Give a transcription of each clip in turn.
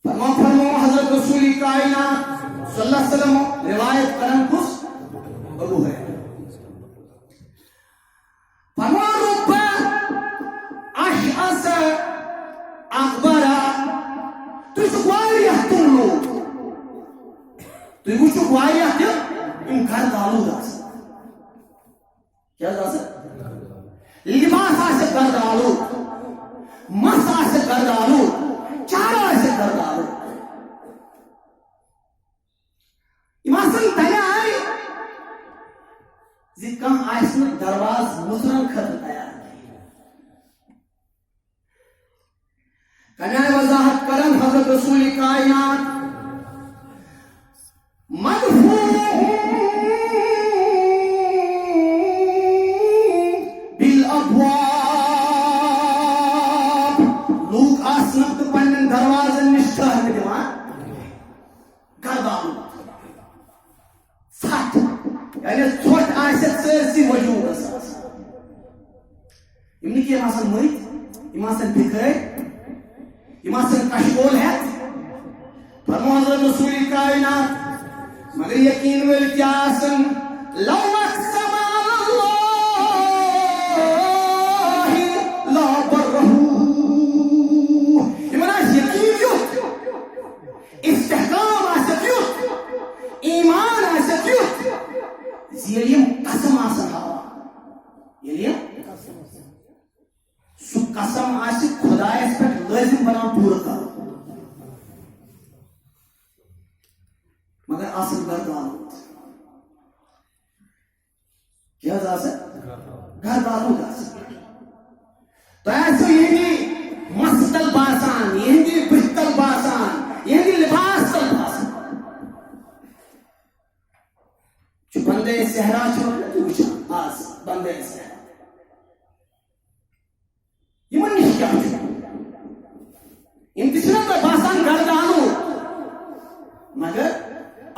फरमा हजरत रसूल कायनात सल्लल्लाहु अलैहि वसल्लम रिवायत करन कुछ अबू है फरमा रुब्बा अशअस अकबरा तुझ वारियह तुम लोग तुझ वुचुक वारियह तुम घर दालू दास क्या दास लिबास आसे घर दालू मस आसे घर दालू चारा आसे घर दालू इमासन तय आए जी कम आयसन दरवाज मुसरन खत तैयार कन्या वजाहत करन हजरत रसूल कायनात मदफू बिल अबवाब लोग आसनत पन्न दरवाजन निष्ठा दिवान गर्दालू साथ यानी छोट आयत से वजूद इमन की इमासन मुइत इमासन फिक्र इमासन कशकोल है फरमा हजरत रसूल कायनात मगर यकीन वे त्यासन लौ अक़सम अलल्लाह ला बरहू इमना यकीन यो इस्तेहकाम आसत यो ईमान आसत यो ज़ियम कसम आसन हवा ये सु कसम आसि खुदायस पे लाजिम बना पूरा कर मगर आसन गर्दालू क्या दास गर्दालू दास तो ऐसे यही मस्तल बासान यही बिस्तल बासान यही लिबास तल बासान जो बंदे सहरा छोड़ तू बुझा आज बंदे सहरा ये मन नहीं क्या इंतजार में बासान गर्दालू मगर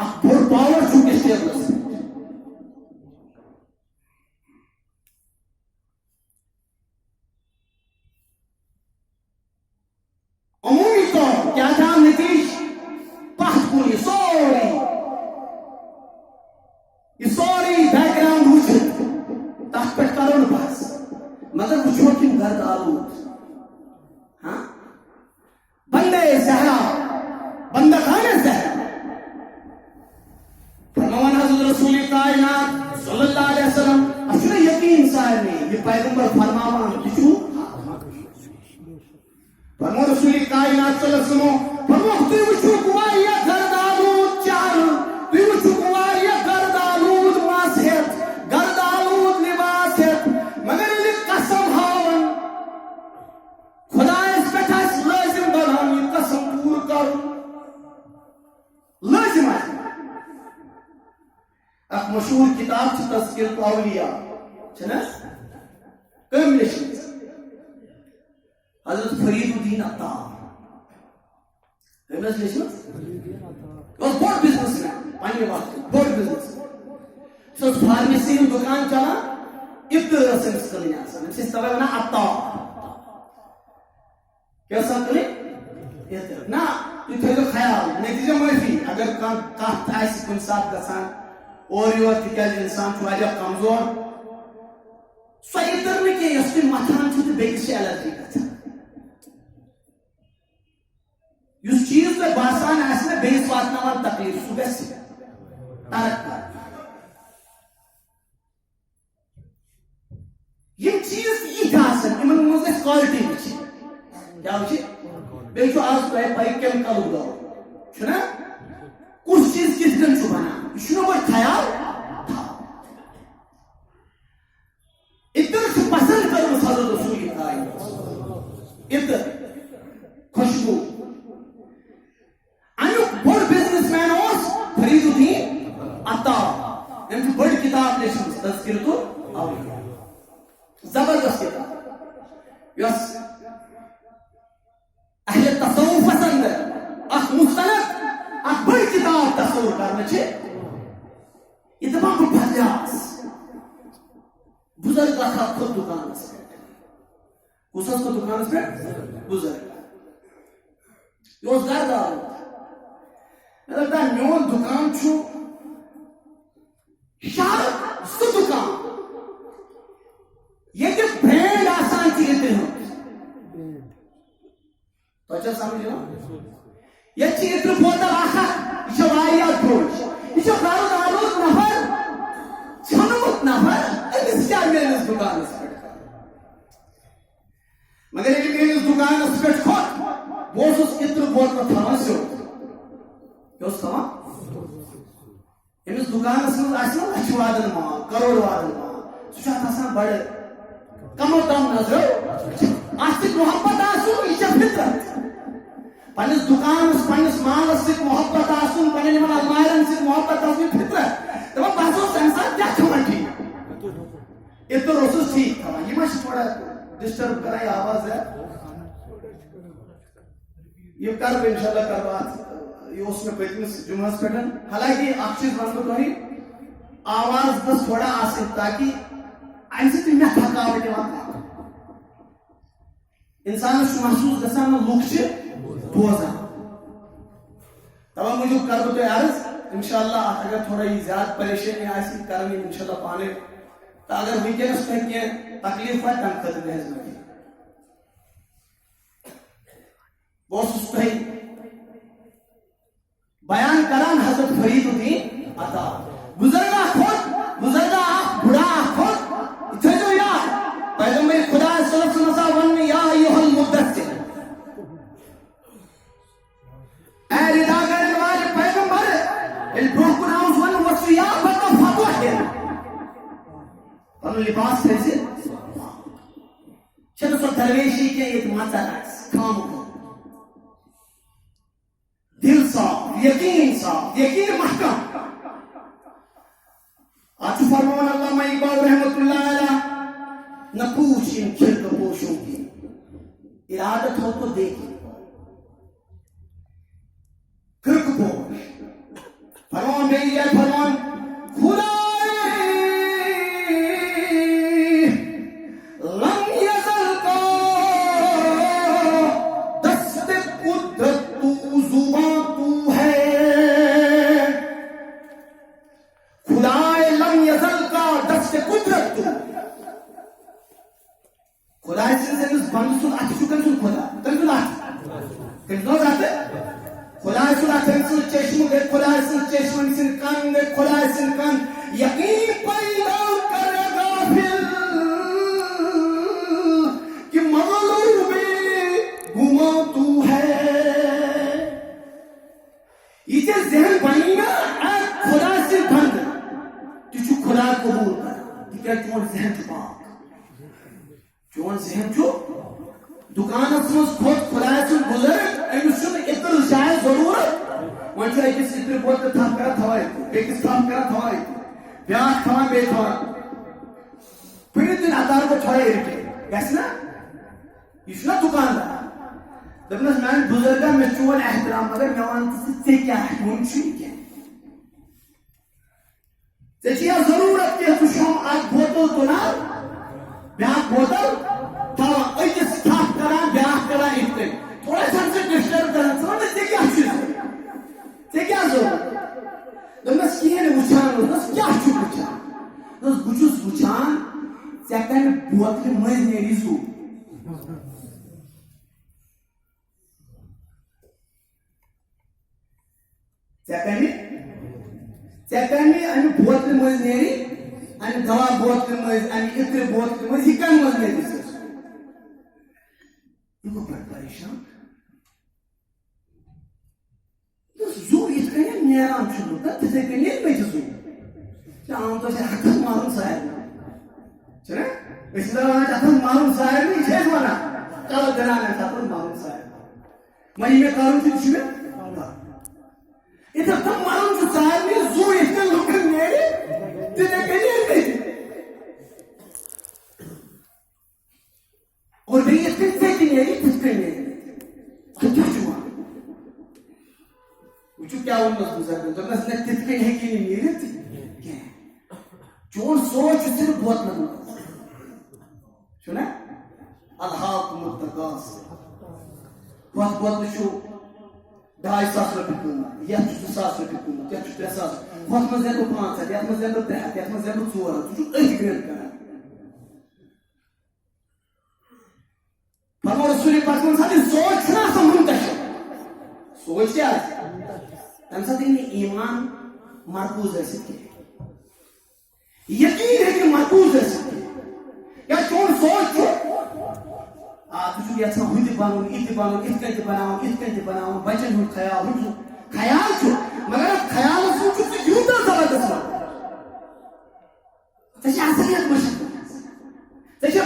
अकबर पावर चुके स्टेबल अमूमी तो क्या था नीतीश पासपुरी सॉरी बैकग्राउंड वुच तक पे करो न बस मगर वुचो कि घर दालू हाँ बंदे सहरा बंदा खाने सहरा फरमान हज़रत रसूल कायनात सल्लल्लाहु अलैहि वसल्लम असले यकीन साहब ने ये पैगंबर फरमावन किछु फरमान रसूल कायनात सल्लल्लाहु अलैहि वसल्लम फरमान तू वुचु कुवारिया गर्दालू चार तू वुचु कुवारिया गर्दालू मासहत गर्दालू लिबास है मगर ये कसम हावन खुदा इस पे खास लाजिम बनाम ये कसम पूरा कर लाजिम है एक मशहूर किताब छ तज़किरत औलिया छना कम लिखी हजरत फरीदुद्दीन अत्तार कम लिखी और बड़ बिजनेसमैन पानी वक्त बड़ बिजनेस सो फार्मेसी दुकान चला इब्तिदा से कलिया से तवे ना अत्तार क्या सब कले ना तू थोड़ा ख्याल नतीजा मर्फी अगर का ऐसे कुछ साथ गसान और यो तिकाज इंसान वारिया कमजोर सो इधर में के यसके मथान छ बेकिस एलर्जी गछ युस चीज पे बासान आसने बेस वातना वाल तकलीफ सुबह से तरक ये चीज इकासन इमन मुझे क्वालिटी विच क्या विच बेचो आज तो बाइक केमिकल उगा छना कुछ चीज किस दिन सुबह शुरू में ख्याल था इधर से पसंद करो हज़रत रसूल कायनात इधर खुशबू अनु बड़ बिजनेसमैन ओस फरीदुद्दीन अत्तार इनकी बड़ किताब लिखी तज़किरत औलिया जबरदस्त किताब यस अहले तसव्वुफ पसंद अख मुस्तनद अख बड़ किताब तसव्वुर करने छे ये तमाम भल्यास बुजुर्ग का खुद दुकान से उसको दुकान से बुजुर्ग रोजगार मोन दुकान शहर सह दुकान ये ब्रांड आसान इत्र तो समझ ये इत्र बोतल यह द्रोज यह गरद आलूद नफर छनुत नफर अमिस क्या मेस दुकान पे मगर ये मेस दुकान पे खोत बह इत्र बोतल थवान सो अमिस दुकान मज लक्ष वादन माल करोड़ वादन माल सह बड़ कमो तम नजर मोहब्बत यह फितरत पन्निस दुकान पन्निस मालस सत मोहब्बत पन्न अलमारन सत मोहब्बत फितरत दपान बह तम सात क्या खान ठीक इत्र ठीक थवान यह थोड़ा डिस्टर्ब कर आवाज है यह कर इंशाल्लाह कर बात यह पतमिस जुमस पे हालांकि चीज वन तुम आवाज गस थोड़ा ताकि अम सत मे थकावट इंसान महसूस गसान लुक बोजान तवे मूजूब कर तुम अर्ज इंशाल्लाह अगर थोड़ा ज्यादा परेशानी कर इंशाल्लाह पाने तो अगर वनस तुम कह तकलीफ तम खत बह बयान करान हजरत फरीदुद्दीन अता बुजुर्गा खोत बुजुर्गा बुढ़ा खोत थो याद पैगंबर खुदा सल्लल्लाहु अलैहि वसल्लम या अय्युहल मुद्दस्सिर ए रिदा करने वाले पैगंबर इल ब्रोकन हाउस वन वसिया बता फतवा है और लिबास कैसे चलो सो दरवेशी के एक माता काम को दिल साफ यकीन महकम आज फरमान अल्लामा इकबाल रहमतुल्लाह अलैह न पूछ इन खिलक पोशों की इरादत हो तो देखिए खिलक पोश फरमान मेरी है फरमान खुदा दुकान खोत खुदा बुजुर्ग अमिस इत्र शायद जरूरत वन अकिस इत्र बोतल थप कर थवा बेकिस थप कर थवा ब्या थवा बे थवा फिर दिन आधार को थोड़ा इरिटेट गस ना यह दुकानदार दपनस मान बुजुर्ग मे चोन एहतराम मगर मे वन क्या वन क्या जरूरत क्या तुम बोतल तुना ब्या बोतल थवा अकिस थप कर ब्या कर इत्र थोड़ा सा डिस्टर्ब कर क्या जरूरत दस कहें वुचान क्या वुचान बस वुचान ऐ कम बोतल मज नेरी जू अमे बोतल मज नेरी अमे दवा बोतल मज अमे इत्र बोतल मज यह कम मज नेरी यह परेशान जू इत नान तिथे कन जू आम तो हथन मालूम सारे हथन मालूम सारे यह वन चलो दिलान हथन मालूम सारे वह मे कर इत मालूम सारे जू इत लुकन नेरी तिथे कन और बे इत नेरी तिथ कन क्या वो क्या वनस बुजुर्ग दस न तिथ कन हेकि नीरित चोन सोच सिर्फ बोतल अल्हाकुमुत तकासुर बोतल 2,500 रॉपये कीमत, यह 2,000 रॉपये कीमत, यह 3,000, हथ मज हेबो 500, यथ मज हेबो 300, यथ मज हेबो 400, तू अथ ग्रेड कर फरमा रसूल पाक साथ सोच ना मुंतशिर सोच क्या तम साथ ईमान मरकूज यकीन है कि मरकूज या चोन सोच तुझ यहां हुद बनून इत बनून इत कन बनावन बचन हुद ख्याल मगर ख्याल यूता जबरदस्त असलियत मशक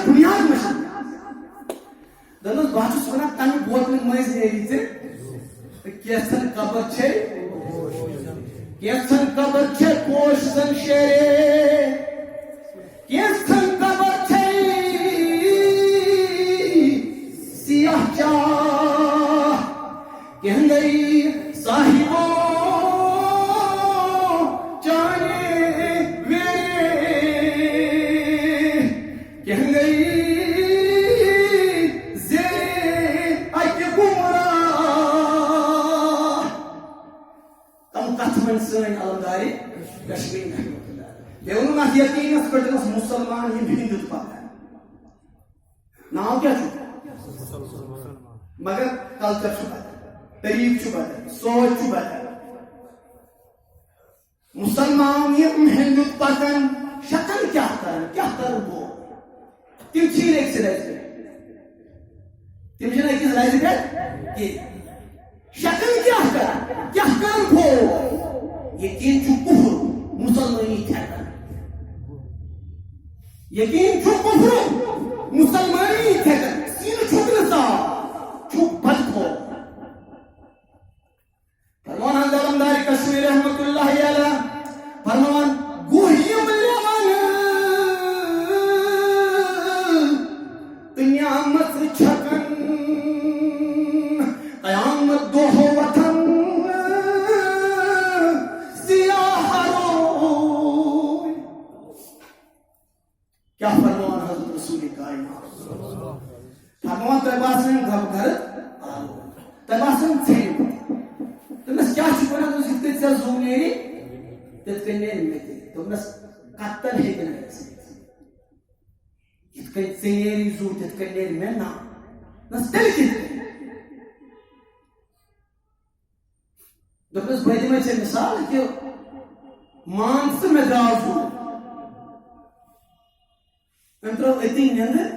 बुनियाद मशक दनोस बात सुना तन बोतल मज नेरी केसन कबर छे केसन कबर छे कोश सन शेरे केसन कबर छे सियाह चा कहंगई साहिबो जाने वे कहंगई सन अलमदारी कश्मीर देवनु ना यकीन पर मुसलमान ये हिंदू पाता नाम क्या मगर कल्चर तरीक सोच मुसलमान ये हिंदू पतन शक्ल क्या कर वो तिम छीन एक से तिम छीन एक से कि शक्ल क्या कर वो यकीन चु कुफ्र मुसलमानी ठहरा यकीन चु कुफ्र मुसलमानी ठहरा सीन छुकन सा छुप बदखो फरमान अलमदारी कश्मीर रहमतुल्लाह अलैह फरमान गुहियम लेवन क़यामत छकन क़यामत दो हो वतन क्या फरमान हज़रत रसूल कायनात फरमान तबासन घर तबासन थे तमस क्या छुपना तो जितने से ज़ूनेरी तितकने में थे तमस कत्तल है कि नहीं इतने सेनेरी ज़ू तितकने में ना नस्tel कितने तमस बैठे में से मिसाल कि मांस में दाज़ू अंतरो अति नंदर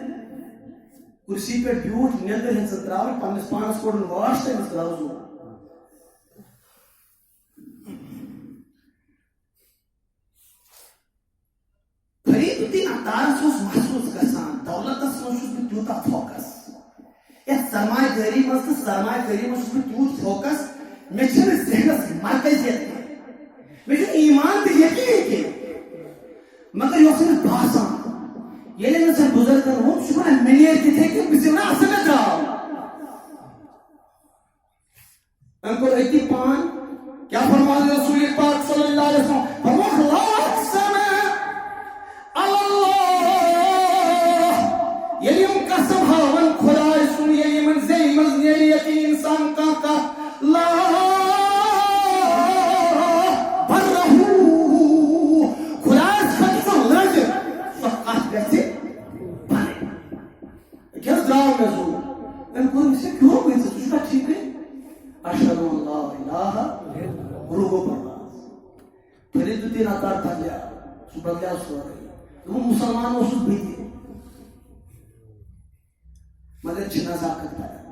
कुर्सी पे ब्यूट नंदर हिंसा त्रावल पांच पांच कोड वाश से त्रावल फरीद उती नातार सोच महसूस करसान दौलत सोच में क्यों फोकस ये सरमाएदारी मस्त क्यों फोकस मैं चले ज़हनस मरकज़ियत में ईमान पे यकीन के मगर यों भाषा ये लेकिन सब बुजुर्ग हो शुक्र है मिलिए थे कि बिस्मिल्ला असल में जाओ अंकुर इतनी पान क्या फरमान रसूल पाक सल्लल्लाहु अलैहि वसल्लम फरमान समय अल्लाह ये उनका स्वभावन खुदा सुनिए ये मंज़िल ये इंसान का ला मुसलमान मगर छिना साकत